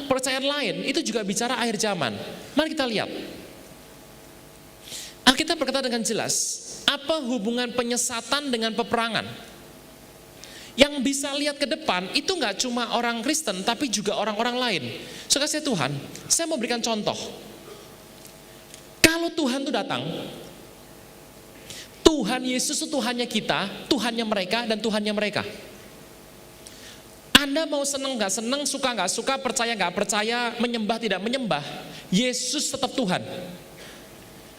kepercayaan lain itu juga bicara akhir zaman. Mari kita lihat. Alkitab berkata dengan jelas, apa hubungan penyesatan dengan peperangan? Yang bisa lihat ke depan itu nggak cuma orang Kristen, tapi juga orang-orang lain. Saudara saya Tuhan, saya mau berikan contoh. Kalau Tuhan itu datang, Tuhan Yesus itu Tuhannya kita, Tuhannya mereka, dan Tuhannya mereka. Anda mau senang nggak senang, suka nggak suka, percaya nggak percaya, menyembah tidak menyembah, Yesus tetap Tuhan.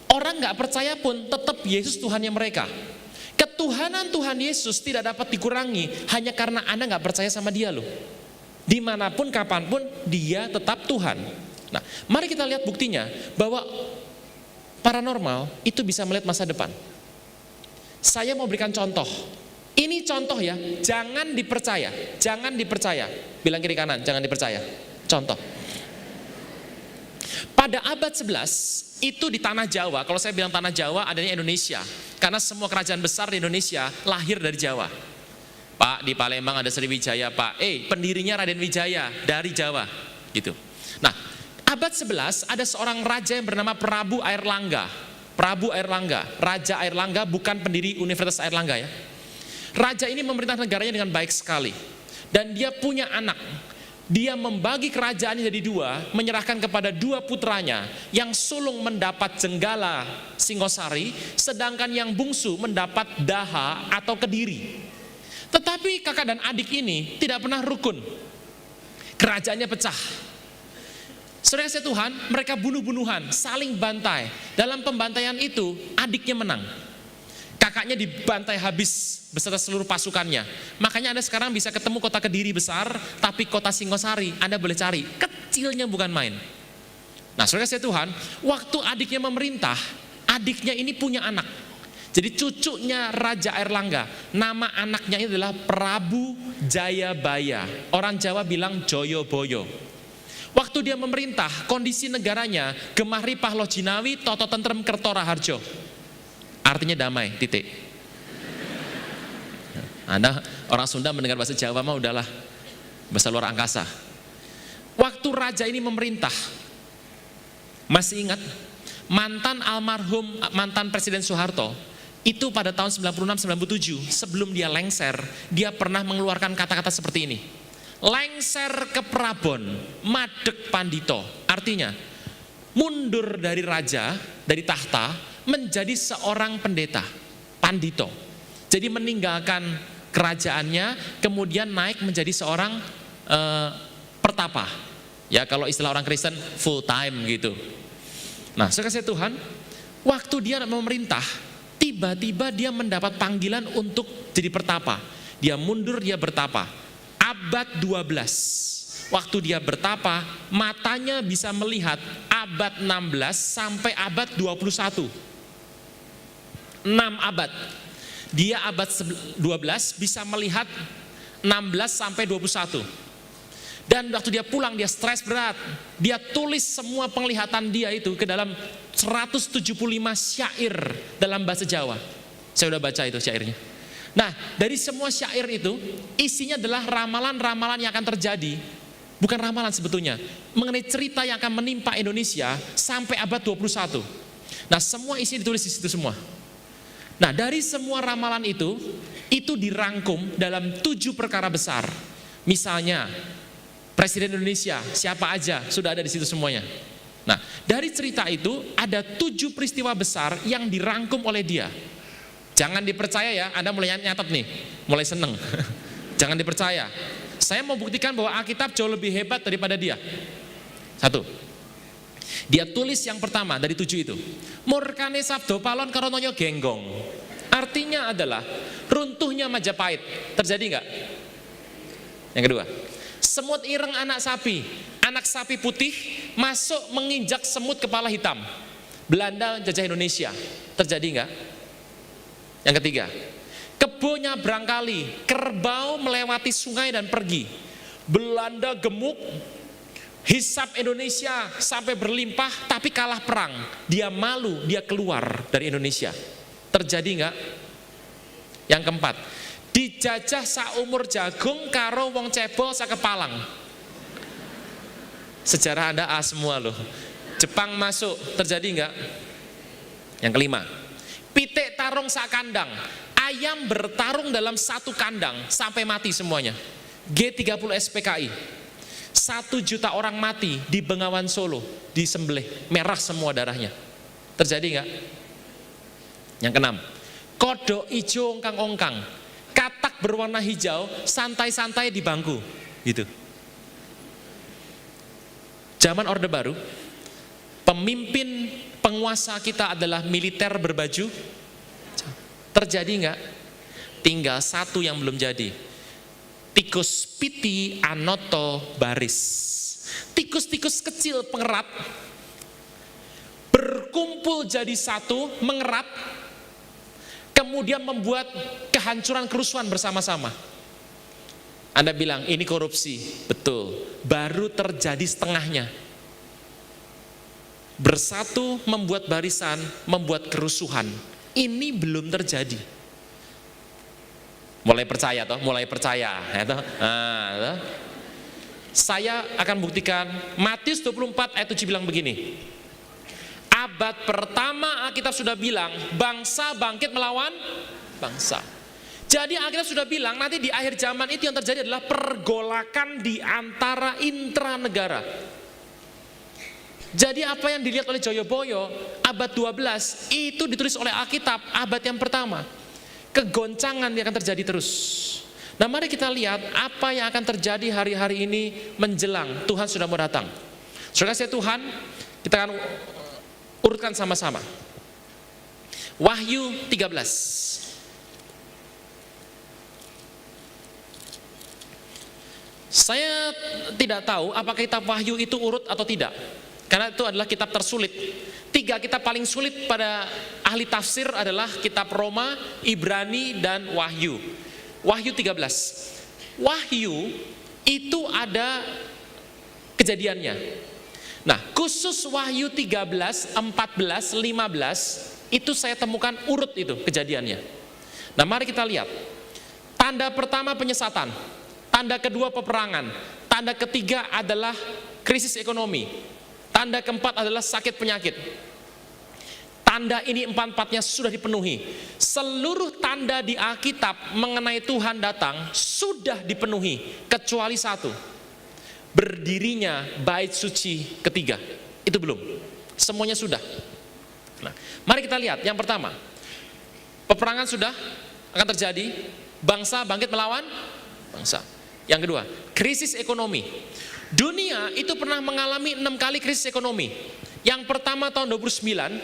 Orang nggak percaya pun tetap Yesus Tuhannya mereka. Ketuhanan Tuhan Yesus tidak dapat dikurangi hanya karena Anda nggak percaya sama Dia loh. Dimanapun, kapanpun, Dia tetap Tuhan. Nah, mari kita lihat buktinya bahwa paranormal itu bisa melihat masa depan. Saya mau berikan contoh. Ini contoh ya, jangan dipercaya, jangan dipercaya. Bilang kiri kanan, jangan dipercaya. Contoh. Pada abad 11 itu di tanah Jawa, kalau saya bilang tanah Jawa adanya Indonesia, karena semua kerajaan besar di Indonesia lahir dari Jawa. Pak, di Palembang ada Sriwijaya, Pak. Pendirinya Raden Wijaya dari Jawa, gitu. Nah, abad 11 ada seorang raja yang bernama Prabu Airlangga. Prabu Airlangga, Raja Airlangga, bukan pendiri Universitas Airlangga ya. Raja ini memerintah negaranya dengan baik sekali. Dan dia punya anak. Dia membagi kerajaannya jadi dua, menyerahkan kepada dua putranya. Yang sulung mendapat Jenggala Singosari, sedangkan yang bungsu mendapat Daha atau Kediri. Tetapi kakak dan adik ini tidak pernah rukun. Kerajaannya pecah. Saudara saya Tuhan, mereka bunuh-bunuhan, saling bantai. Dalam pembantaian itu, adiknya menang. Kakaknya dibantai habis beserta seluruh pasukannya. Makanya Anda sekarang bisa ketemu kota Kediri besar, tapi kota Singosari Anda boleh cari, kecilnya bukan main. Nah, saudara saya Tuhan, waktu adiknya memerintah, adiknya ini punya anak. Jadi cucunya Raja Airlangga, nama anaknya ini adalah Prabu Jayabaya. Orang Jawa bilang Joyoboyo. Waktu dia memerintah, kondisi negaranya Gemah Ripah Lojinawi, Toto Tentrem Kertora Harjo. Artinya damai, titik. Anda orang Sunda mendengar bahasa Jawa mah udahlah, bahasa luar angkasa. Waktu raja ini memerintah, masih ingat mantan Presiden Soeharto itu pada tahun 96-97 sebelum dia lengser, dia pernah mengeluarkan kata-kata seperti ini. Lengser ke Prabon, madeg pandito. Artinya mundur dari raja, dari tahta, menjadi seorang pendeta, pandito. Jadi meninggalkan kerajaannya, kemudian naik menjadi seorang pertapa. Ya kalau istilah orang Kristen full time gitu. Nah, saudara saya Tuhan, waktu dia memerintah, tiba-tiba dia mendapat panggilan untuk jadi pertapa. Dia mundur, dia bertapa. Abad 12. Waktu dia bertapa, matanya bisa melihat abad 16 sampai abad 21. 6 abad. Dia abad 12 bisa melihat 16 sampai 21. Dan waktu dia pulang dia stres berat. Dia tulis semua penglihatan dia itu ke dalam 175 syair dalam bahasa Jawa. Saya udah baca itu syairnya. Nah, dari semua syair itu isinya adalah ramalan-ramalan yang akan terjadi. Bukan ramalan sebetulnya, mengenai cerita yang akan menimpa Indonesia sampai abad 21. Nah, semua isi ditulis di situ semua. Nah, dari semua ramalan itu dirangkum dalam 7 perkara besar. Misalnya, Presiden Indonesia, siapa aja, sudah ada di situ semuanya. Nah, dari cerita itu ada 7 peristiwa besar yang dirangkum oleh dia. Jangan dipercaya ya, Anda mulai nyatet nih, mulai seneng. Jangan dipercaya. Saya mau buktikan bahwa Alkitab jauh lebih hebat daripada dia. 1. Dia tulis yang pertama dari 7 itu. Murkane sabdo palon karononyo genggong. Artinya adalah runtuhnya Majapahit. Terjadi enggak? Yang kedua, semut ireng anak sapi putih masuk menginjak semut kepala hitam. Belanda jajah Indonesia. Terjadi enggak? Yang ketiga, kebo nyabrang kali, kerbau melewati sungai dan pergi. Belanda gemuk, hisap Indonesia sampai berlimpah, tapi kalah perang. Dia malu, dia keluar dari Indonesia. Terjadi enggak? Yang keempat, dijajah saumur jagung karo wong cebol sakepalang. Sejarah Anda A semua loh. Jepang masuk, terjadi enggak? Yang kelima, pitik tarung sak kandang. Ayam bertarung dalam satu kandang sampai mati semuanya. G30 SPKI. 1 juta orang mati di Bengawan Solo, disembelih, merah semua darahnya. Terjadi enggak? Yang keenam, kodok ijo ongkang-ongkang. Katak berwarna hijau, santai-santai di bangku. Gitu. Zaman Orde Baru, pemimpin penguasa kita adalah militer berbaju. Terjadi enggak? Tinggal satu yang belum jadi. Tikus piti anoto baris. Tikus-tikus kecil pengerat berkumpul jadi satu, mengerat, kemudian membuat kehancuran kerusuhan bersama-sama. Anda bilang ini korupsi, betul. Baru terjadi setengahnya. Bersatu membuat barisan, membuat kerusuhan. Ini belum terjadi. Mulai percaya toh, mulai percaya, ya toh. Toh. Saya akan buktikan. Matius 24 ayat 7 bilang begini. Abad pertama Alkitab sudah bilang, bangsa bangkit melawan bangsa. Jadi Alkitab sudah bilang nanti di akhir zaman itu yang terjadi adalah pergolakan di antara intranegara. Jadi apa yang dilihat oleh Joyoboyo abad 12 itu ditulis oleh Alkitab abad yang pertama. Kegoncangan yang akan terjadi terus. Nah mari kita lihat apa yang akan terjadi hari-hari ini menjelang Tuhan sudah mau datang. Saudara saya Tuhan, kita akan urutkan sama-sama. Wahyu 13. Saya tidak tahu apakah kitab Wahyu itu urut atau tidak. Karena itu adalah kitab tersulit. 3 kitab paling sulit pada ahli tafsir adalah kitab Roma, Ibrani, dan Wahyu. Wahyu 13. Wahyu itu ada kejadiannya. Nah, khusus Wahyu 13, 14, 15 itu saya temukan urut itu kejadiannya. Nah, mari kita lihat. Tanda pertama penyesatan, tanda kedua peperangan, tanda ketiga adalah krisis ekonomi, tanda keempat adalah sakit penyakit. Tanda ini empat-empatnya sudah dipenuhi. Seluruh tanda di Alkitab mengenai Tuhan datang sudah dipenuhi kecuali satu. Berdirinya bait suci ketiga. Itu belum. Semuanya sudah. Nah, mari kita lihat. Yang pertama, peperangan sudah akan terjadi. Bangsa bangkit melawan bangsa. Yang kedua, krisis ekonomi. Dunia itu pernah mengalami 6 kali krisis ekonomi. Yang pertama tahun 29,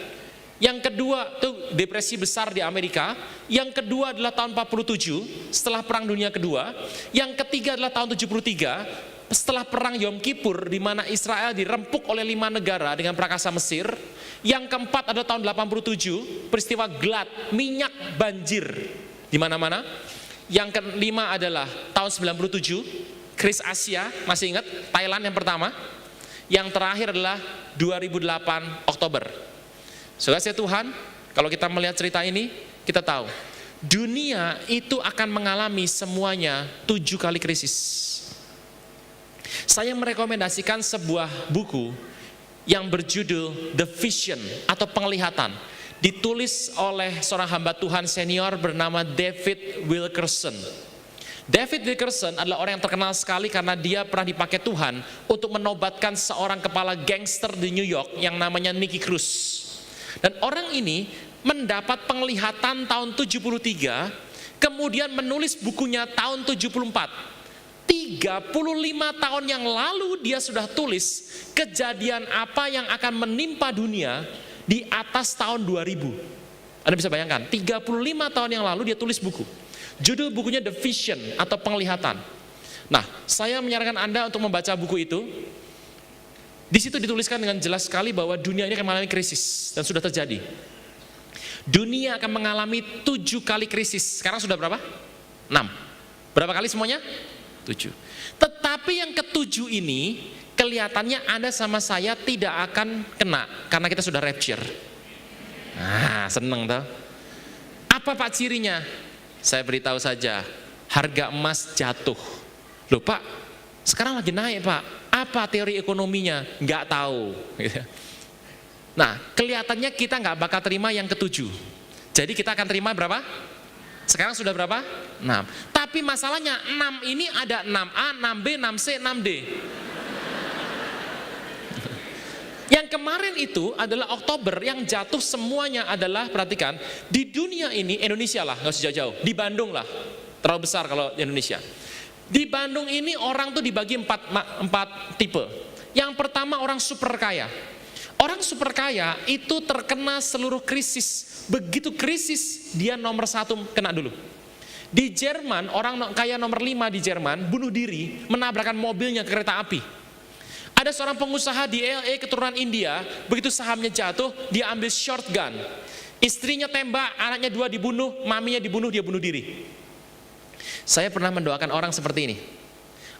yang kedua itu depresi besar di Amerika, yang kedua adalah tahun 47 setelah Perang Dunia Kedua, yang ketiga adalah tahun 73 setelah Perang Yom Kippur di mana Israel dirempuk oleh 5 negara dengan prakasa Mesir, yang keempat adalah tahun 87 peristiwa glut, minyak banjir di mana-mana, yang kelima adalah tahun 97 krisis Asia, masih ingat Thailand yang pertama, yang terakhir adalah 2008 Oktober. Saudara saya Tuhan, kalau kita melihat cerita ini, kita tahu dunia itu akan mengalami semuanya 7 kali krisis. Saya merekomendasikan sebuah buku yang berjudul The Vision atau Penglihatan, ditulis oleh seorang hamba Tuhan senior bernama David Wilkerson. David Wilkerson adalah orang yang terkenal sekali karena dia pernah dipakai Tuhan untuk menobatkan seorang kepala gangster di New York yang namanya Nicky Cruz. Dan orang ini mendapat penglihatan tahun 73, kemudian menulis bukunya tahun 74. 35 tahun yang lalu dia sudah tulis kejadian apa yang akan menimpa dunia di atas tahun 2000. Anda bisa bayangkan, 35 tahun yang lalu dia tulis buku. Judul bukunya The Vision atau Penglihatan. Nah, saya menyarankan Anda untuk membaca buku itu. Di situ dituliskan dengan jelas sekali bahwa dunia ini akan mengalami krisis dan sudah terjadi. Dunia akan mengalami 7 kali krisis. Sekarang sudah berapa? 6. Berapa kali semuanya? 7. Tetapi yang ke-7 ini kelihatannya Anda sama saya tidak akan kena karena kita sudah rapture. Nah, seneng toh. Apa Pak cirinya? Saya beritahu saja, harga emas jatuh. Loh Pak, sekarang lagi naik Pak. Apa teori ekonominya? Nggak tahu. Nah, kelihatannya kita nggak bakal terima yang ketujuh. Jadi kita akan terima berapa? Sekarang sudah berapa? 6. Tapi masalahnya 6 ini ada 6A, 6B, 6C, 6D. Yang kemarin itu adalah Oktober, yang jatuh semuanya adalah, perhatikan, di dunia ini, Indonesia lah, nggak usah jauh-jauh, di Bandung lah, terlalu besar kalau di Indonesia. Di Bandung ini orang tuh dibagi empat tipe. Yang pertama orang super kaya. Orang super kaya itu terkena seluruh krisis. Begitu krisis, dia nomor 1 kena dulu. Di Jerman, orang kaya nomor 5 di Jerman bunuh diri, menabrakkan mobilnya ke kereta api. Ada seorang pengusaha di LA keturunan India, begitu sahamnya jatuh, dia ambil shotgun. Istrinya tembak, anaknya 2 dibunuh, maminya dibunuh, dia bunuh diri. Saya pernah mendoakan orang seperti ini.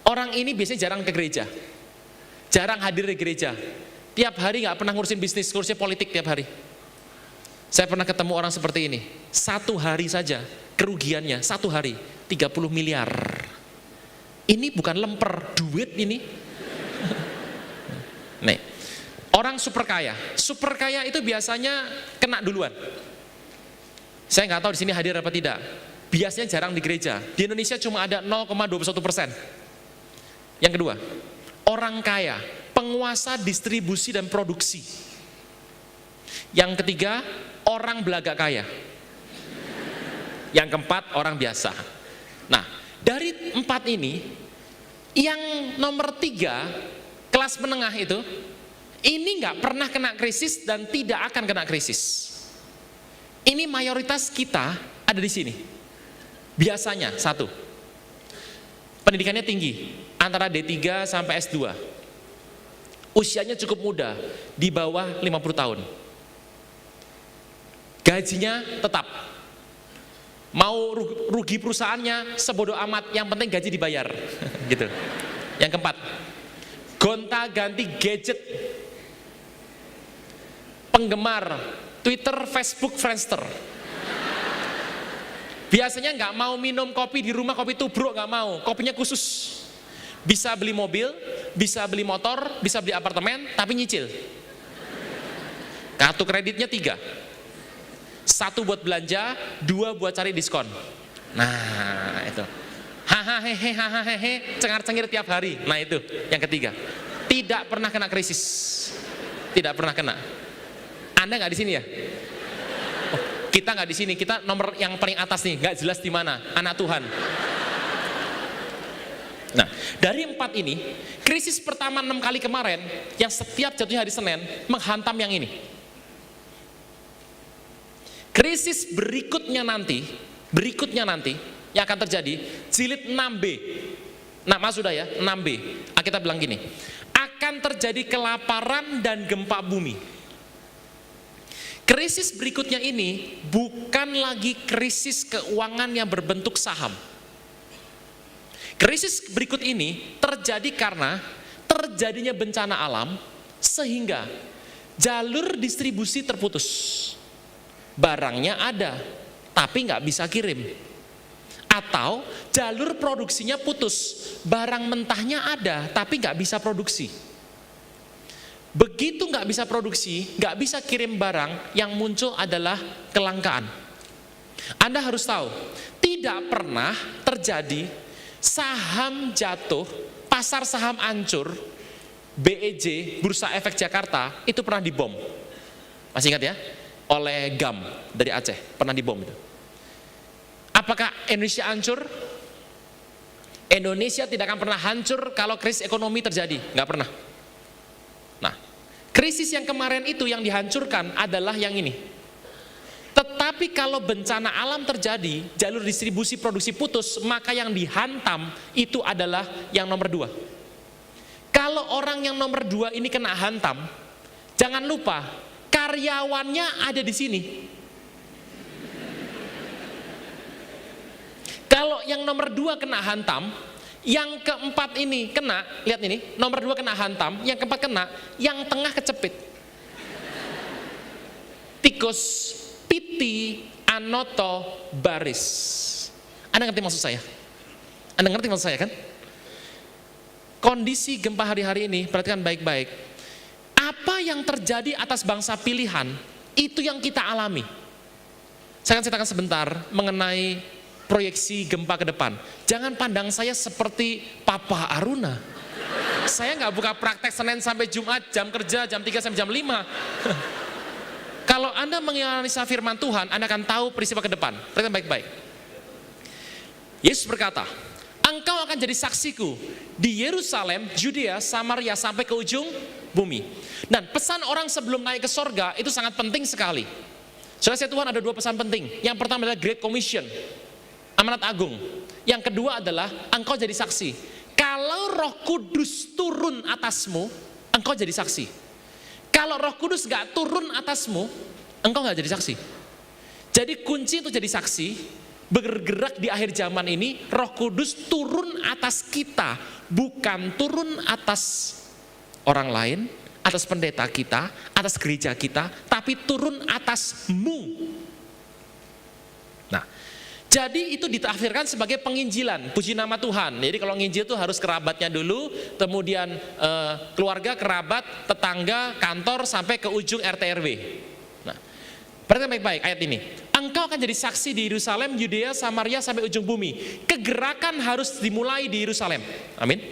Orang ini biasanya jarang ke gereja, jarang hadir di gereja. Tiap hari nggak pernah ngurusin bisnis, ngurusin politik tiap hari. Saya pernah ketemu orang seperti ini. 1 hari saja, kerugiannya 1 hari, 30 miliar. Ini bukan lemper, duit ini. Nih, orang super kaya. Super kaya itu biasanya kena duluan. Saya nggak tahu di sini hadir apa tidak. Biasanya jarang di gereja. Di Indonesia cuma ada 0,21%. Yang kedua, orang kaya, penguasa distribusi dan produksi. Yang ketiga, orang belaga kaya. Yang keempat, orang biasa. Nah, dari 4 ini, yang nomor 3, kelas menengah itu, ini nggak pernah kena krisis dan tidak akan kena krisis. Ini mayoritas kita ada di sini. Biasanya, 1, pendidikannya tinggi, antara D3 sampai S2. Usianya cukup muda, di bawah 50 tahun. Gajinya tetap. Mau rugi perusahaannya, sebodoh amat, yang penting gaji dibayar. Gitu. Yang keempat, gonta-ganti gadget, penggemar Twitter, Facebook, Friendster. Biasanya nggak mau minum kopi di rumah, kopi tubruk nggak mau, kopinya khusus. Bisa beli mobil, bisa beli motor, bisa beli apartemen, tapi nyicil. Kartu kreditnya 3. 1 buat belanja, 2 buat cari diskon. Nah, itu. Hahaha, cengar-cengir tiap hari. Nah, itu yang ketiga. Tidak pernah kena krisis. Tidak pernah kena. Anda nggak di sini ya? Oh, kita nggak di sini. Kita nomor yang paling atas nih, nggak jelas di mana. Anak Tuhan. Nah, dari 4 ini, krisis pertama 6 kali kemarin, yang setiap jatuhnya hari Senin, menghantam yang ini. Krisis berikutnya nanti, yang akan terjadi, jilid 6B. Nah, mas sudah ya, 6B. Kita bilang gini, akan terjadi kelaparan dan gempa bumi. Krisis berikutnya ini bukan lagi krisis keuangan yang berbentuk saham. Krisis berikut ini terjadi karena terjadinya bencana alam, sehingga jalur distribusi terputus. Barangnya ada, tapi nggak bisa kirim. Atau jalur produksinya putus, barang mentahnya ada, tapi nggak bisa produksi. Begitu nggak bisa produksi, nggak bisa kirim barang, yang muncul adalah kelangkaan. Anda harus tahu, tidak pernah terjadi saham jatuh, pasar saham hancur, BEJ, Bursa Efek Jakarta, itu pernah dibom. Masih ingat ya? Oleh GAM dari Aceh, pernah dibom itu. Apakah Indonesia hancur? Indonesia tidak akan pernah hancur kalau krisis ekonomi terjadi, nggak pernah. Nah, krisis yang kemarin itu yang dihancurkan adalah yang ini. Tetapi kalau bencana alam terjadi, jalur distribusi produksi putus, maka yang dihantam itu adalah yang nomor 2. Kalau orang yang nomor 2 ini kena hantam, jangan lupa karyawannya ada di sini. Kalau yang nomor 2 kena hantam, yang keempat ini kena, lihat ini, nomor 2 kena hantam, yang keempat kena, yang tengah kecepit. Tikus, piti, anoto, baris. Anda ngerti maksud saya? Anda ngerti maksud saya kan? kondisi gempa hari-hari ini, perhatikan baik-baik. Apa yang terjadi atas bangsa pilihan, itu yang kita alami. Saya akan ceritakan sebentar mengenai proyeksi gempa ke depan. Jangan pandang saya seperti Papa Aruna. Saya nggak buka praktek Senin sampai Jumat, jam kerja jam 3 sampai jam 5. Kalau Anda menganalisa firman Tuhan, Anda akan tahu peristiwa ke depan. Perhatikan baik-baik. Yesus berkata, engkau akan jadi saksiku di Yerusalem, Judea, Samaria, sampai ke ujung bumi. Dan pesan orang sebelum naik ke sorga itu sangat penting sekali. Saudara Tuhan, ada dua pesan penting. Yang pertama adalah Great Commission, amanat agung. Yang kedua adalah engkau jadi saksi. Kalau Roh Kudus turun atasmu, engkau jadi saksi. Kalau Roh Kudus gak turun atasmu, engkau gak jadi saksi. Jadi kunci untuk jadi saksi, bergerak di akhir zaman ini, Roh Kudus turun atas kita, bukan turun atas orang lain, atas pendeta kita, atas gereja kita, tapi turun atasmu. Nah, jadi itu ditafsirkan sebagai penginjilan, puji nama Tuhan. Jadi kalau nginjil itu harus kerabatnya dulu, kemudian keluarga, kerabat, tetangga, kantor, sampai ke ujung RT RW. Nah, perhatikan baik-baik ayat ini. Engkau akan jadi saksi di Yerusalem, Yudea, Samaria, sampai ujung bumi. Kegerakan harus dimulai di Yerusalem. Amin.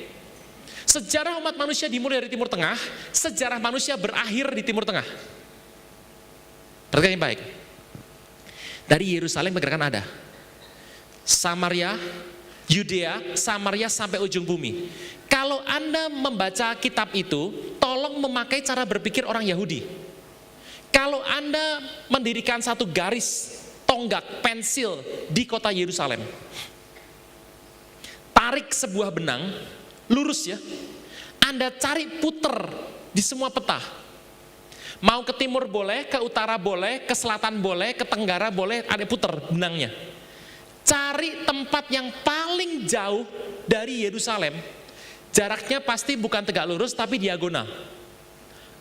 Sejarah umat manusia dimulai dari Timur Tengah, sejarah manusia berakhir di Timur Tengah. Perhatikan baik. Dari Yerusalem kegerakan ada. Samaria, Yudea, Samaria sampai ujung bumi. Kalau Anda membaca kitab itu, tolong memakai cara berpikir orang Yahudi. Kalau Anda mendirikan satu garis, tonggak, pensil di kota Yerusalem, tarik sebuah benang, lurus ya, Anda cari puter di semua peta. Mau ke timur boleh, ke utara boleh, ke selatan boleh, ke tenggara boleh, ada puter benangnya. Cari tempat yang paling jauh dari Yerusalem, jaraknya pasti bukan tegak lurus tapi diagonal.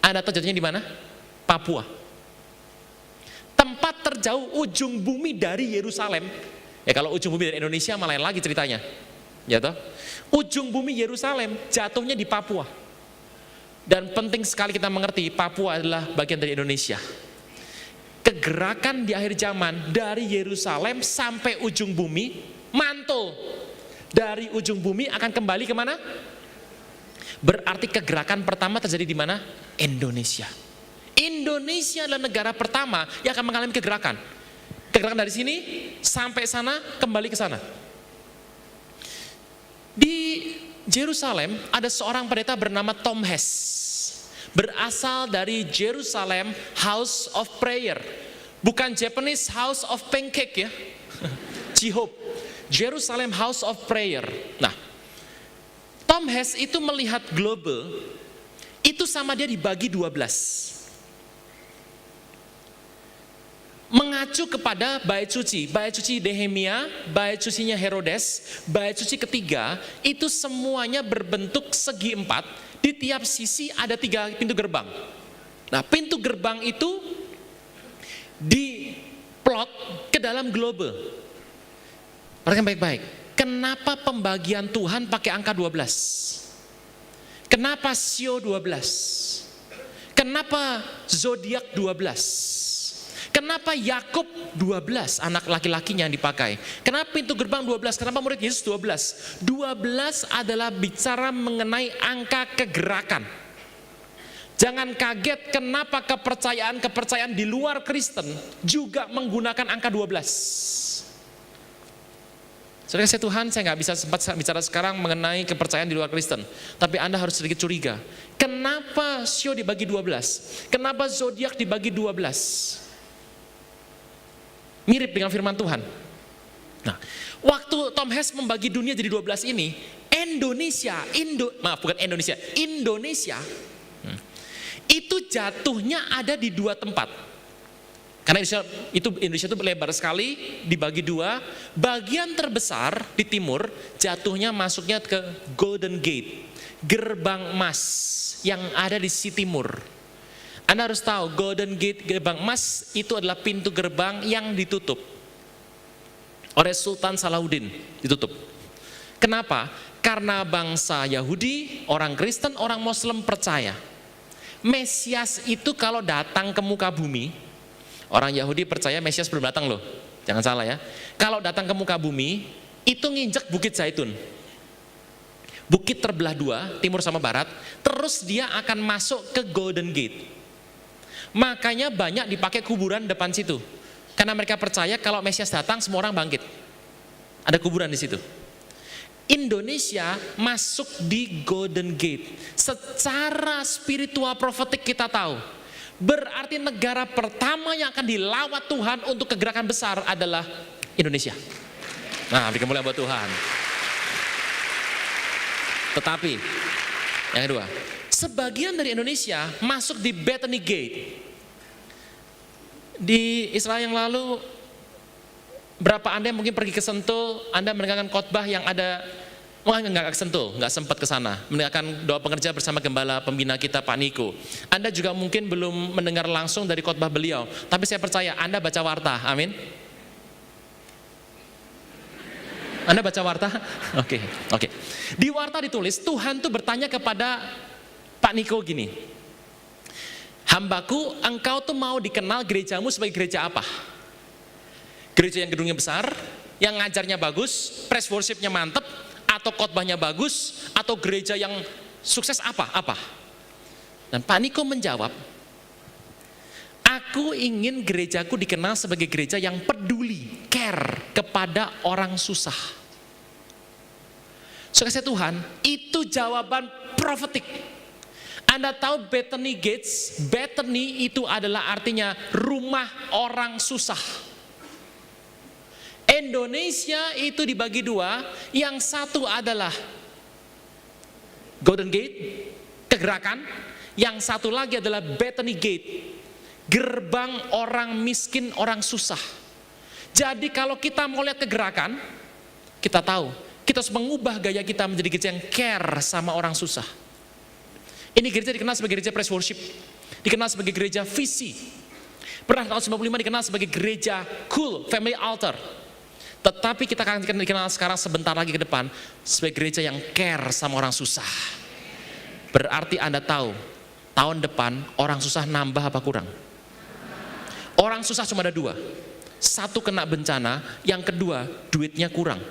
Anda tahu jatuhnya di mana? Papua. Tempat terjauh ujung bumi dari Yerusalem. Ya kalau ujung bumi dari Indonesia malah lain lagi ceritanya. Ya toh? Ujung bumi Yerusalem jatuhnya di Papua. Dan penting sekali kita mengerti, Papua adalah bagian dari Indonesia. Kegerakan di akhir zaman dari Yerusalem sampai ujung bumi mantul. Dari ujung bumi akan kembali kemana? Berarti kegerakan pertama terjadi di mana? Indonesia. Indonesia adalah negara pertama yang akan mengalami kegerakan. Kegerakan dari sini sampai sana, kembali ke sana. Di Yerusalem ada seorang pendeta bernama Tom Hess. Berasal dari Jerusalem House of Prayer. Bukan Japanese House of Pancake ya. J-Hope. Jerusalem House of Prayer. Nah, Tom Hess itu melihat global, itu sama dia dibagi 12. Mengacu kepada bait suci Nehemia, bait sucinya Herodes, bait suci ketiga, itu semuanya berbentuk segi 4, di tiap sisi ada 3 pintu gerbang. Nah, pintu gerbang itu diplot ke dalam global. Perhatikan baik-baik, kenapa pembagian Tuhan pakai angka 12? Kenapa Sio 12? Kenapa zodiak 12? Kenapa Yakub 12 anak laki-lakinya yang dipakai? Kenapa pintu gerbang 12? Kenapa murid Yesus 12? 12 adalah bicara mengenai angka kegerakan. Jangan kaget kenapa kepercayaan di luar Kristen juga menggunakan angka 12. Saudara kasih Tuhan, saya nggak bisa sempat bicara sekarang mengenai kepercayaan di luar Kristen. Tapi Anda harus sedikit curiga. Kenapa Sio dibagi 12? Kenapa zodiak dibagi 12? Mirip dengan firman Tuhan. Nah, waktu Tom Hess membagi dunia jadi 12 ini, Indonesia itu jatuhnya ada di 2 tempat. Karena Indonesia itu lebar sekali, dibagi 2. Bagian terbesar di timur jatuhnya masuknya ke Golden Gate, gerbang emas yang ada di sisi timur. Anda harus tahu, Golden Gate, gerbang emas itu adalah pintu gerbang yang ditutup oleh Sultan Salahuddin, ditutup. Kenapa? Karena bangsa Yahudi, orang Kristen, orang Muslim percaya Mesias itu kalau datang ke muka bumi, orang Yahudi percaya Mesias belum datang loh, jangan salah ya. Kalau datang ke muka bumi, itu nginjek Bukit Zaitun. Bukit terbelah dua, timur sama barat, terus dia akan masuk ke Golden Gate. Makanya banyak dipakai kuburan depan situ. Karena mereka percaya kalau Mesias datang, semua orang bangkit. Ada kuburan di situ. Indonesia masuk di Golden Gate. Secara spiritual profetik kita tahu, berarti negara pertama yang akan dilawat Tuhan untuk kegerakan besar adalah Indonesia. Nah, beri kemuliaan buat Tuhan. Tetapi, yang kedua, sebagian dari Indonesia masuk di Bethany Gate. Di Israel yang lalu, berapa Anda yang mungkin pergi ke Sentul, Anda mendengarkan khotbah yang ada, nggak ke Sentul, nggak sempat ke sana, mendengarkan doa pengerja bersama gembala pembina kita Pak Niko. Anda juga mungkin belum mendengar langsung dari khotbah beliau, tapi saya percaya Anda baca warta, amin. Anda baca warta? Oke. Di warta ditulis, Tuhan tuh bertanya kepada Pak Niko gini, hambaku, engkau tuh mau dikenal gerejamu sebagai gereja apa? Gereja yang gedungnya besar, yang ngajarnya bagus, praise worship-nya mantep, atau khotbahnya bagus, atau gereja yang sukses apa? Dan Pak Niko menjawab, aku ingin gerejaku dikenal sebagai gereja yang peduli, care kepada orang susah. Saudara Tuhan, itu jawaban profetik. Anda tahu Bethany Gates, Bethany itu adalah artinya rumah orang susah. Indonesia itu dibagi dua, yang satu adalah Golden Gate, kegerakan, yang satu lagi adalah Bethany Gate, gerbang orang miskin, orang susah. Jadi kalau kita mau lihat kegerakan, kita tahu, kita harus mengubah gaya kita menjadi gereja yang care sama orang susah. Ini gereja dikenal sebagai gereja praise worship, dikenal sebagai gereja visi. Pernah tahun 95 dikenal sebagai gereja cool, family altar. Tetapi kita akan dikenal sekarang sebentar lagi ke depan sebagai gereja yang care sama orang susah. Berarti Anda tahu, tahun depan orang susah nambah apa kurang? Orang susah cuma ada dua. Satu kena bencana, yang kedua duitnya kurang.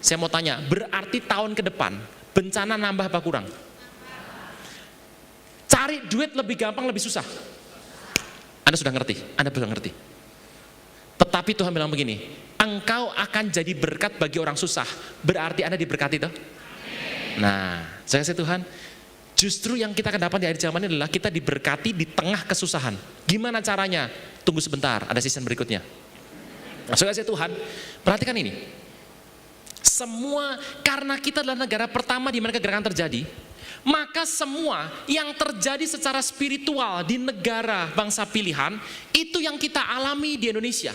Saya mau tanya, berarti tahun ke depan bencana nambah apa kurang? Cari duit lebih gampang, lebih susah. Anda sudah ngerti, Anda sudah ngerti. Tetapi Tuhan bilang begini, engkau akan jadi berkat bagi orang susah. Berarti Anda diberkati toh? Nah, saya kasih Tuhan, justru yang kita akan dapat di akhir zaman ini adalah kita diberkati di tengah kesusahan. Gimana caranya? Tunggu sebentar, ada season berikutnya. Nah, saya kasih Tuhan, perhatikan ini. Semua, karena kita adalah negara pertama di mana kegerakan terjadi, maka semua yang terjadi secara spiritual di negara bangsa pilihan, itu yang kita alami di Indonesia.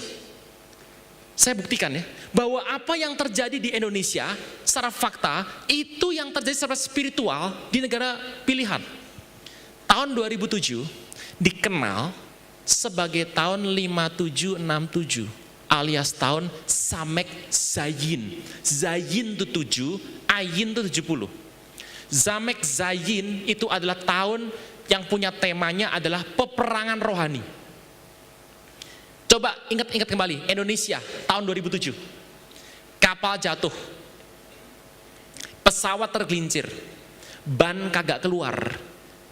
Saya buktikan ya, bahwa apa yang terjadi di Indonesia secara fakta, itu yang terjadi secara spiritual di negara pilihan. Tahun 2007 dikenal sebagai tahun 5767, alias tahun Samek Zayin. Zayin itu 7, Ayin itu 70. Zamek Zayin itu adalah tahun yang punya temanya adalah peperangan rohani. Coba ingat kembali, Indonesia tahun 2007. Kapal jatuh, pesawat tergelincir, ban kagak keluar,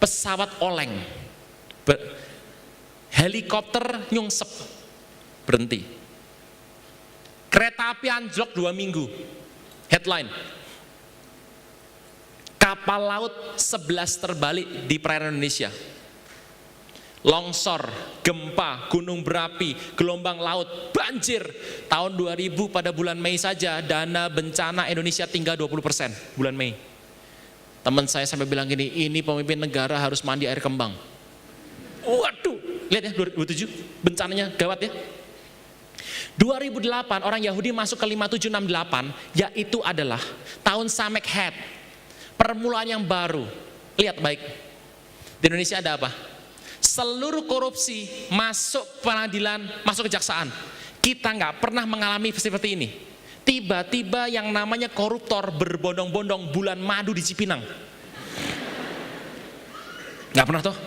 pesawat oleng, helikopter nyungsep, berhenti. Kereta api anjlok 2 minggu, headline. Kapal laut 11 terbalik di perairan Indonesia. Longsor, gempa, gunung berapi, gelombang laut, banjir. Tahun 2000 pada bulan Mei saja dana bencana Indonesia tinggal 20% bulan Mei. Teman saya sampai bilang gini, ini pemimpin negara harus mandi air kembang. Waduh, lihat ya 2007 bencananya gawat ya. 2008 orang Yahudi masuk ke 5768, yaitu adalah tahun Samek Het, permulaan yang baru. Lihat baik, di Indonesia ada apa? Seluruh korupsi masuk pengadilan, masuk kejaksaan. Kita nggak pernah mengalami seperti ini. Tiba-tiba yang namanya koruptor berbondong-bondong bulan madu di Cipinang. Nggak pernah toh?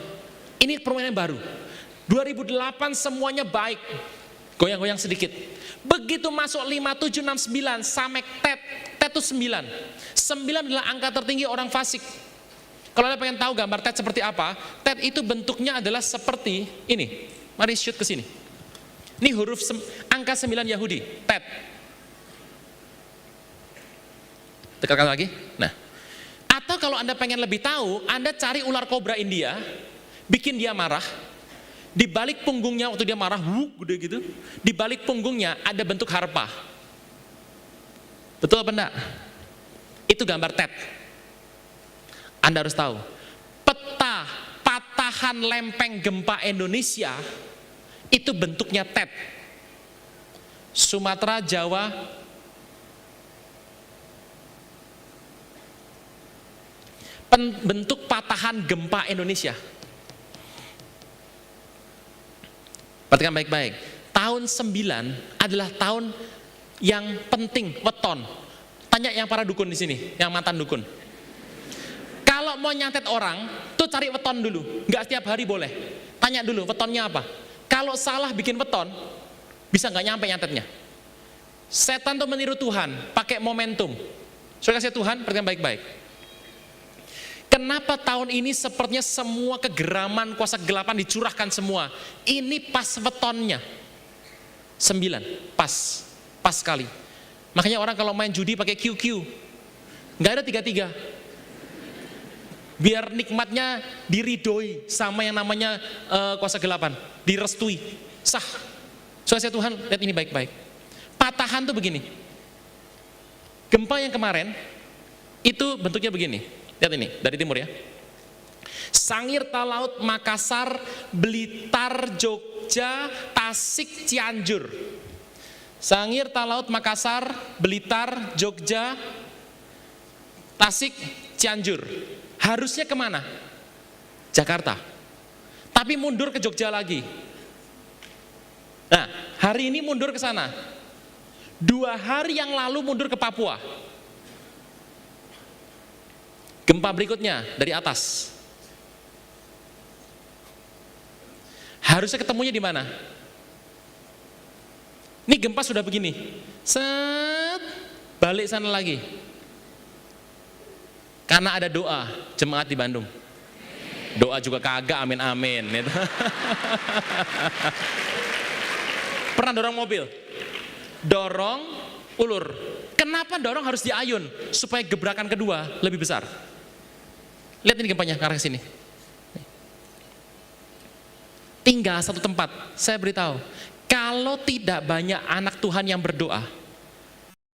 Ini permainan baru. 2008 semuanya baik, goyang-goyang sedikit. Begitu masuk 5, 7, 6, 9, sampai TET itu 9. 9 adalah angka tertinggi orang fasik. Kalau Anda pengen tahu gambar TET seperti apa, TET itu bentuknya adalah seperti ini. Mari shoot ke sini. Ini huruf angka 9 Yahudi, TET. Dekatkan lagi. Nah, atau kalau Anda pengen lebih tahu, Anda cari ular kobra India, bikin dia marah. Di balik punggungnya waktu dia marah, gede gitu. Di balik punggungnya ada bentuk harpa. Betul apa enggak? Itu gambar TET. Anda harus tahu. Peta patahan lempeng gempa Indonesia itu bentuknya TET. Sumatera, Jawa, bentuk patahan gempa Indonesia. Perhatikan baik-baik. Tahun 9 adalah tahun yang penting, weton. Tanya yang para dukun di sini, yang mantan dukun. Kalau mau nyantet orang, tuh cari weton dulu. Nggak setiap hari boleh. Tanya dulu, wetonnya apa? Kalau salah bikin weton, bisa nggak nyampe nyantetnya. Setan tuh meniru Tuhan, pakai momentum. Saudara kasih Tuhan, perhatikan baik-baik. Kenapa tahun ini sepertinya semua kegeraman, kuasa kegelapan dicurahkan semua? Ini pas wetonnya. 9, pas sekali. Makanya orang kalau main judi pakai QQ, nggak ada 33. Biar nikmatnya diridoi sama yang namanya kuasa gelapan, direstui, sah. Soalnya Tuhan, lihat ini baik-baik. Patahan tuh begini. Gempa yang kemarin itu bentuknya begini. Lihat ini, dari timur ya. Sangir, Talaut, Makassar, Blitar, Jogja, Tasik, Cianjur. Sangir, Talaut, Makassar, Blitar, Jogja, Tasik, Cianjur. Harusnya kemana? Jakarta. Tapi mundur ke Jogja lagi. Nah, hari ini mundur ke sana. 2 hari yang lalu mundur ke Papua. Gempa berikutnya dari atas. Harusnya ketemunya di mana? Ini gempa sudah begini. Set, balik sana lagi. Karena ada doa jemaat di Bandung. Doa juga kagak, amin amin. Pernah dorong mobil? Dorong ulur. Kenapa dorong harus diayun? Supaya gebrakan kedua lebih besar. Lihat ini gempanya ke arah sini. Tinggal satu tempat, saya beritahu. Kalau tidak banyak anak Tuhan yang berdoa,